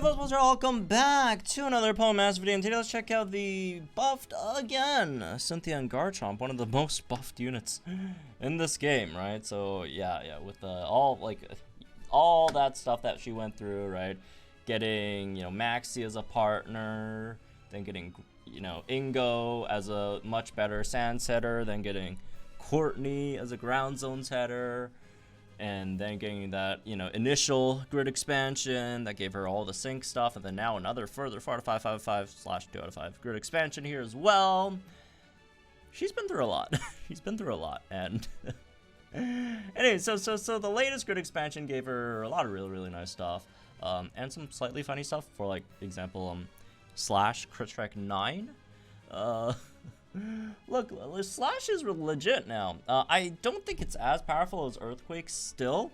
Footballs, welcome back to another Poemass video, and today let's check out the buffed again Cynthia and Garchomp, one of the most buffed units in this game, right? So yeah, with all that stuff that she went through, right? Getting, Maxi as a partner, then getting, Ingo as a much better sand setter, then getting Courtney as a ground zone setter, and then getting that, initial grid expansion that gave her all the sync stuff, and then now another further 4 out of 5, 5 out of 5 / 2 out of 5 grid expansion here as well. She's been through a lot. She's been through a lot, and anyway, so the latest grid expansion gave her a lot of really nice stuff, and some slightly funny stuff. For like example, Slash Crit Strike 9. Look, Slash is legit now. I don't think it's as powerful as Earthquake still,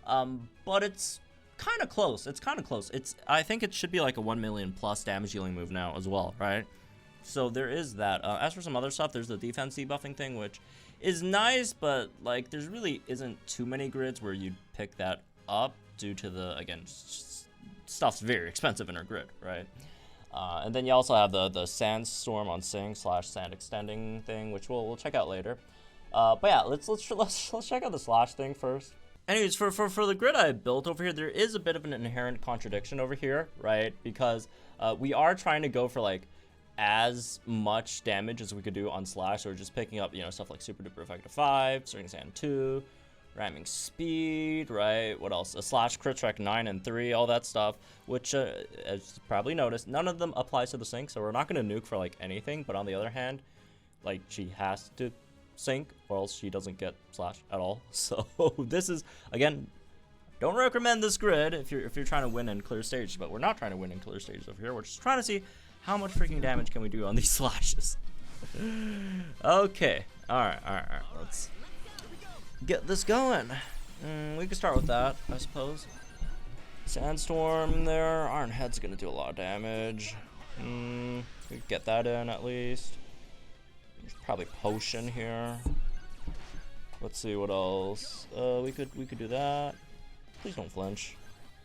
but it's kind of close. I think it should be like a 1 million plus damage dealing move now as well, right? So there is that. As for some other stuff, there's the defense debuffing thing, which is nice, but like there's really isn't too many grids where you'd pick that up due to the, again, stuff's very expensive in her grid, right? And then you also have the Sandstorm on Sing / Sand Extending thing, which we'll check out later. But yeah, let's check out the Slash thing first. Anyways, for the grid I built over here, there is a bit of an inherent contradiction over here, right? Because we are trying to go for like as much damage as we could do on Slash, so we're just picking up stuff like Super Duper Effective 5, Stirring Sand 2, Ramming Speed, right? What else? A Slash Crit Strike 9 and 3, all that stuff, which, as you probably noticed, none of them applies to the sync, so we're not going to nuke for, like, anything, but on the other hand, like, she has to sync, or else she doesn't get Slash at all. So, this is, again, don't recommend this grid if you're trying to win in clear stages, but we're not trying to win in clear stages over here. We're just trying to see how much freaking damage can we do on these Slashes. Okay, alright, let's get this going. We can start with that, I suppose. Sandstorm there. Iron Head's gonna do a lot of damage. We can get that in at least. There's probably Potion here. Let's see what else. We could do that. Please don't flinch.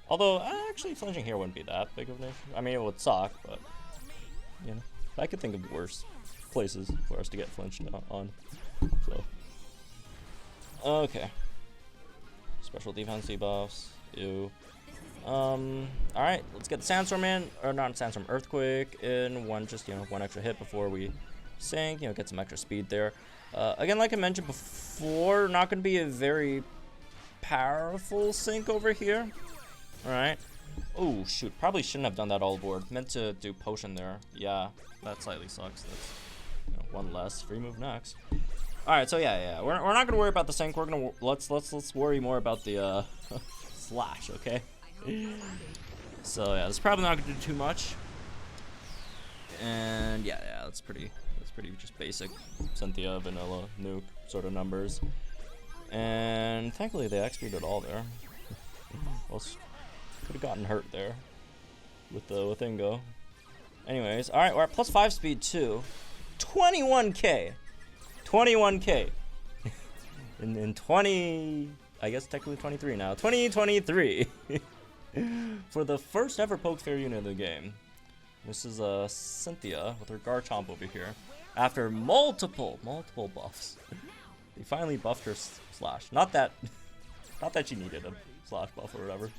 Although actually flinching here wouldn't be that big of an issue. I mean, it would suck, but I could think of worse places for us to get flinched on. So. Okay. Special defense debuffs. Ew. Alright, let's get the Sandstorm in. Or not Sandstorm, Earthquake in. One extra hit before we sink. Get some extra speed there. Again, like I mentioned before, not going to be a very powerful sink over here. Alright. Oh, shoot. Probably shouldn't have done that all board. Meant to do Potion there. Yeah, that slightly sucks. That's one less. Free move next. Alright, so yeah, we're not gonna worry about the sync. We're gonna let's worry more about the Slash, okay? So yeah, it's probably not gonna do too much. And yeah, that's pretty just basic Cynthia vanilla nuke sort of numbers. And thankfully they XP'd it all there. Else could have gotten hurt there with Ingo. Anyways, alright, we're at +5 speed too. 21k. 21k in 20, I guess technically 23 now, 2023 for the first ever Poke Fair unit of the game. This is Cynthia with her Garchomp over here. After multiple buffs, they finally buffed her Slash. Not that she needed a Slash buff or whatever.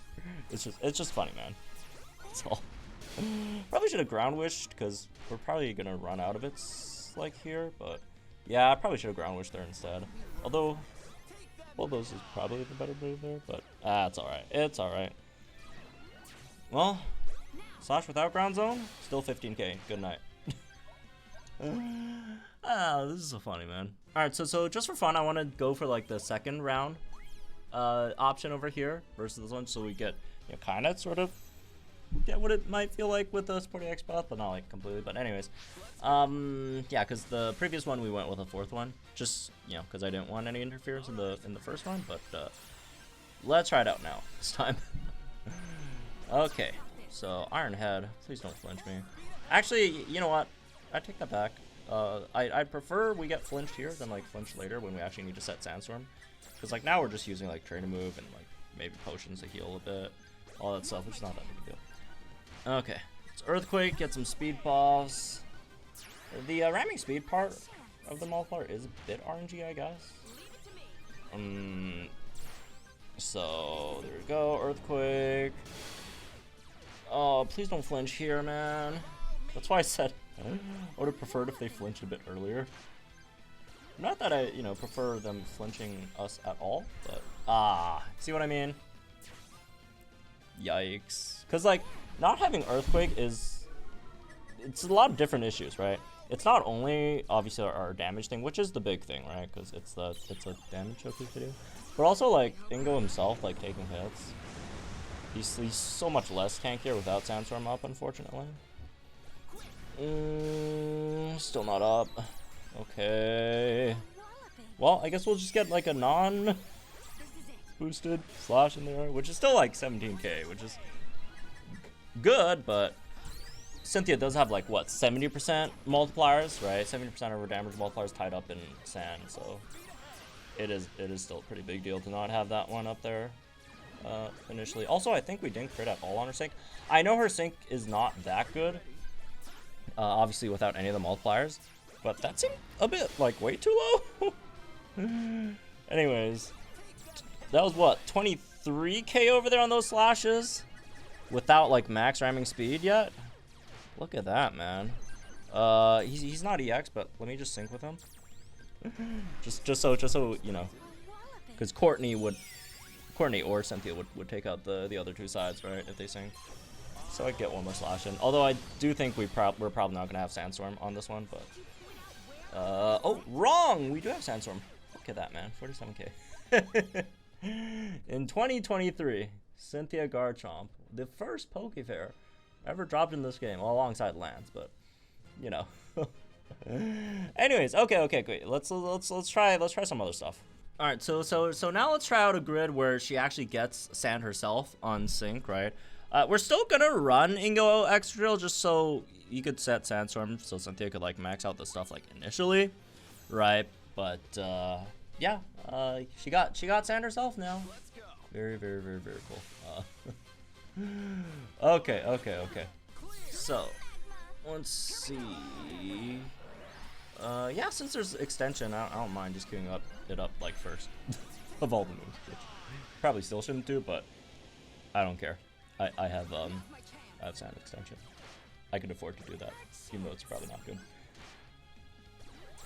It's just funny, man. That's all. Probably should have Ground Wished because we're probably gonna run out of it like here, but. Yeah, I probably should have Ground Wish there instead. Although, Bulldoze is probably the better move there, but it's alright. It's alright. Well, Slash without Ground Zone, still 15k. Good night. This is so funny, man. Alright, so just for fun, I want to go for like the second round option over here versus this one, so we get kind of sort of get what it might feel like with the Sporty X buff, but not like completely. But anyways, yeah, because the previous one we went with a fourth one, just because I didn't want any interference in the first one. But let's try it out now this time. Okay, so Iron Head, please don't flinch me. Actually, you know what? I take that back. I'd prefer we get flinched here than like flinch later when we actually need to set Sandstorm, because like now we're just using like Train to Move and like maybe potions to heal a bit, all that stuff, which is not that big a deal. Okay. It's Earthquake, get some speed buffs. The ramming speed part of the multiplier is a bit RNG, I guess. So, there we go. Earthquake. Oh, please don't flinch here, man. That's why I said I would have preferred if they flinched a bit earlier. Not that I, you know, prefer them flinching us at all, but see what I mean? Yikes. Because, like, not having Earthquake it's a lot of different issues, right? It's not only, obviously, our damage thing, which is the big thing, right? Because it's a damage showcase video. But also, like, Ingo himself, like, taking hits. He's so much less tankier without Sandstorm up, unfortunately. Still not up. Okay. Well, I guess we'll just get like a non-boosted slash in there, which is still like 17k, which is good, but Cynthia does have like, what, 70% multipliers, right? 70% of her damage multipliers tied up in sand, so it is still a pretty big deal to not have that one up there initially. Also, I think we didn't crit at all on her sync. I know her sync is not that good, obviously without any of the multipliers. But that seemed a bit, like, way too low. Anyways, that was, what, 23k over there on those slashes? Without, like, max ramming speed yet? Look at that, man. He's not EX, but let me just sync with him. just so, you know. Because Courtney or Cynthia would take out the other two sides, right, if they sync. So I get one more slash in. Although I do think we're probably not going to have Sandstorm on this one, but... oh, wrong! We do have Sandstorm. Look at that, man. 47k. In 2023, Cynthia Garchomp, the first Pokefair ever dropped in this game, well, alongside Lance, but, you know. Anyways, okay, great. Let's try some other stuff. All right, so now let's try out a grid where she actually gets Sand herself on sync, right? We're still gonna run Ingo Extra Drill just so you could set Sandstorm so Cynthia could like max out the stuff like initially, right? But yeah, she got Sand herself now. Very cool. Okay. So let's see. Yeah, since there's extension, I don't mind just queuing it up like first of all the moves, which probably still shouldn't do, but I don't care. I have Sand extension. I can afford to do that, even though it's probably not good.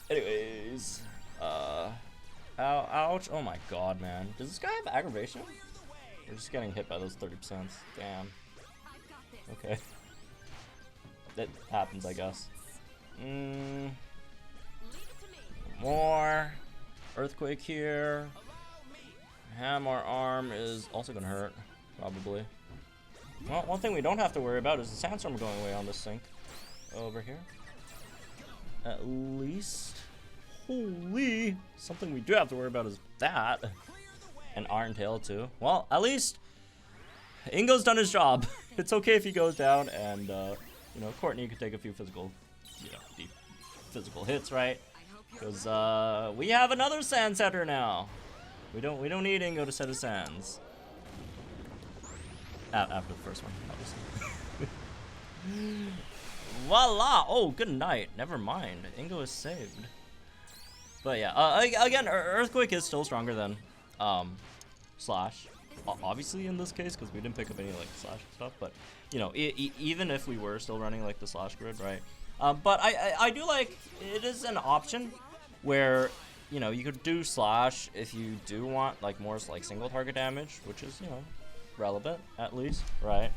Anyways, ouch! Oh my god, man! Does this guy have aggravation? We're just getting hit by those 30%. Damn. Okay. That happens, I guess. More Earthquake here. Hammer Arm is also gonna hurt, probably. Well, one thing we don't have to worry about is the Sandstorm going away on this sync over here. At least. Holy! Something we do have to worry about is that. And Iron Tail too. Well, at least Ingo's done his job. It's okay if he goes down, and you know, Courtney could take a few physical, deep physical hits, right? Because we have another Sand setter now. We don't need Ingo to set his sands. After the first one, obviously. Voila! Oh, good night. Never mind. Ingo is saved. But yeah, again, Earthquake is still stronger than Slash. Obviously in this case, because we didn't pick up any like Slash stuff. But you know, even if we were still running like the Slash grid, right? But I do like, it is an option where, you know, you could do Slash if you do want like more like single target damage, which is, you know, relevant at least, right?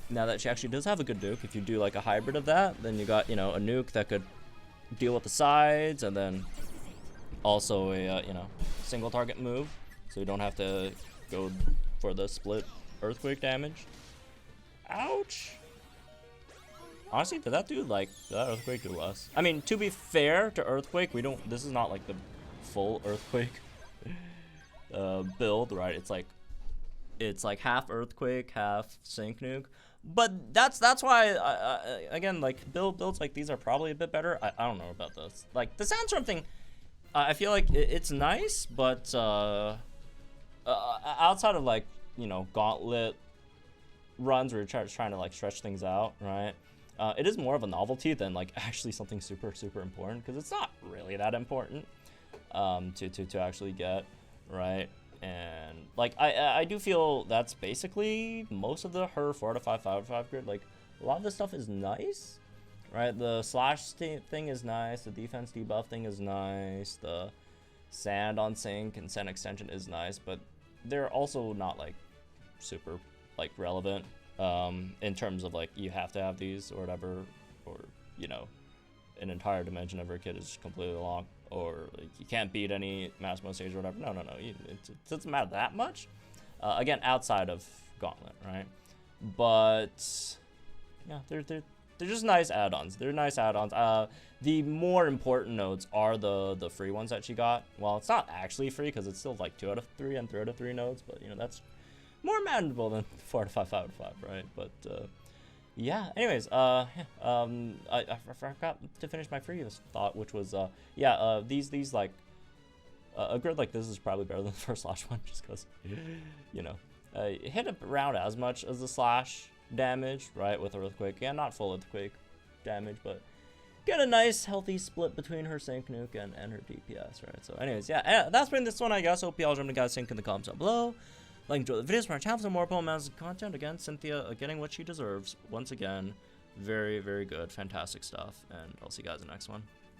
Now that she actually does have a good nuke, if you do like a hybrid of that, then you got, you know, a nuke that could deal with the sides, and then also a you know, single target move, so you don't have to go for the split Earthquake damage. Ouch. Honestly, did that Earthquake do less? I mean, to be fair to Earthquake, this is not like the full Earthquake build, right? It's like half Earthquake, half Sync Nuke. But that's why, again, like builds like these are probably a bit better. I don't know about this. Like the Sandstorm thing, I feel like it's nice, but outside of like, you know, Gauntlet runs where you're trying to like stretch things out, right? It is more of a novelty than like actually something super important, because it's not really that important to actually get, right? And like I do feel that's basically most of her 4 out of 5, 5 out of 5 grid. Like a lot of this stuff is nice, right? The slash thing is nice, the defense debuff thing is nice, the sand on sync and sand extension is nice, but they're also not like super like relevant in terms of like you have to have these or whatever, or you know, an entire dimension of her kit is completely long, or like, you can't beat any Massimo stage or whatever. No, it doesn't matter that much. Again, outside of Gauntlet, right? But yeah, they're just nice add-ons. They're nice add-ons. The more important nodes are the free ones that she got. Well, it's not actually free because it's still like 2 out of 3 and 3 out of 3 nodes, but you know, that's more manageable than 4 out of 5, 5 out of 5, right? But yeah, anyways, I forgot to finish my previous thought, which was these like a grid like this is probably better than the first slash one, just because you know, it hit around as much as the slash damage, right, with earthquake. Yeah, not full earthquake damage, but get a nice healthy split between her sync nuke and her DPS, right? So anyways, yeah, that's been this one, I guess. Hope y'all jumping guys sync in the comments down below. Like, enjoy the videos from our channel for more Pokemon content. Again, Cynthia getting what she deserves once again. Very good, fantastic stuff, and I'll see you guys in the next one.